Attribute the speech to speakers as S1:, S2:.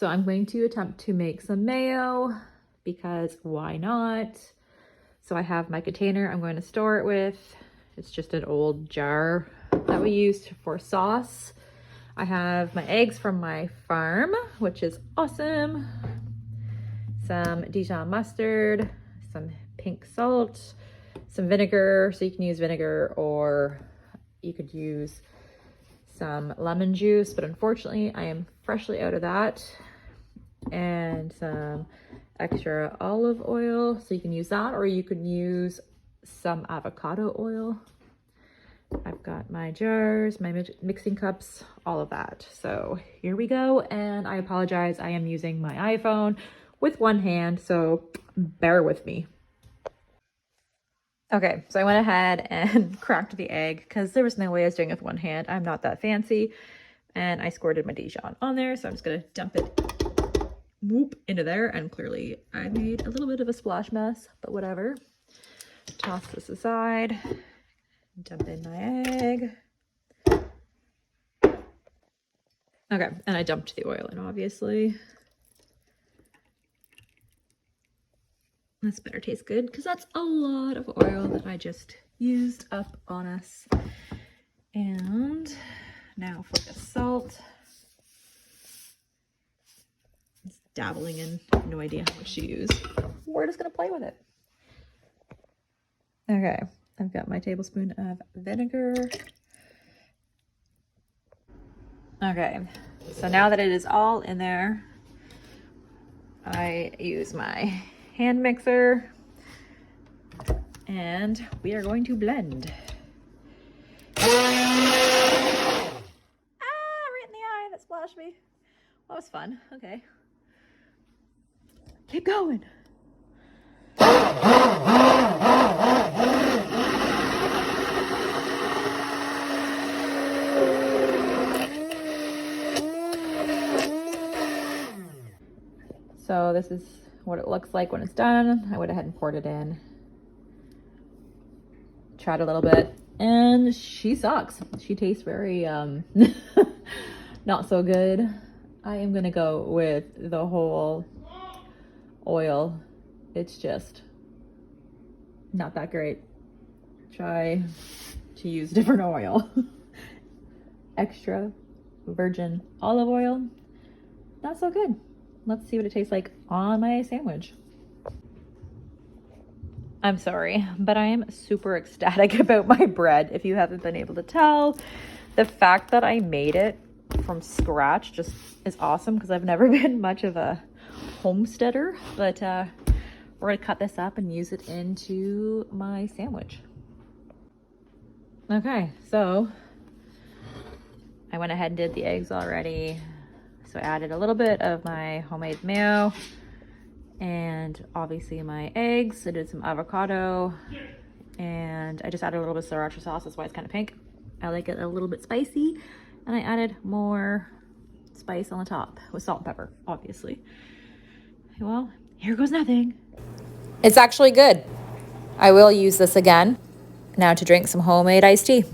S1: So I'm going to attempt to make some mayo because why not? So I have my container I'm going to store it with. It's just an old jar that we used for sauce. I have my eggs from my farm, which is awesome. Some Dijon mustard, some pink salt, some vinegar. So you can use vinegar or you could use some lemon juice, but unfortunately I am freshly out of that. And some extra olive oil, so you can use that, or you can use some avocado oil. I've got my jars, my mixing cups, all of that. So here we go. And I apologize, I am using my iPhone with one hand, so bear with me. Okay, so I went ahead and cracked the egg because there was no way I was doing it with one hand. I'm not that fancy. And I squirted my Dijon on there, so I'm just gonna dump it into there, and clearly I made a little bit of a splash mess, but whatever. Toss this aside, dump in my egg. Okay, and I dumped the oil in, obviously. This better taste good because that's a lot of oil that I just used up on us. And now for the salt. It's dabbling in, no idea how much to use. We're just gonna play with it. Okay, I've got my tablespoon of vinegar. Okay, so now that it is all in there, I use my hand mixer and we are going to blend. Ah, right in the eye, that splashed me. That was fun. Okay. Keep going. So this is what it looks like when it's done. I went ahead and poured it in. Tried a little bit and she sucks. She tastes very not so good. I am gonna go with the whole oil. It's just not that great. Try to use different oil. Extra virgin olive oil, not so good. Let's see what it tastes like on my sandwich. I'm sorry, but I am super ecstatic about my bread. If you haven't been able to tell, the fact that I made it from scratch just is awesome because I've never been much of a homesteader, but we're gonna cut this up and use it into my sandwich. Okay, so I went ahead and did the eggs already. So I added a little bit of my homemade mayo and obviously my eggs. I did some avocado and I just added a little bit of sriracha sauce. That's why it's kind of pink. I like it a little bit spicy, and I added more spice on the top with salt and pepper, obviously. Well, here goes nothing. It's actually good. I will use this again now to drink some homemade iced tea.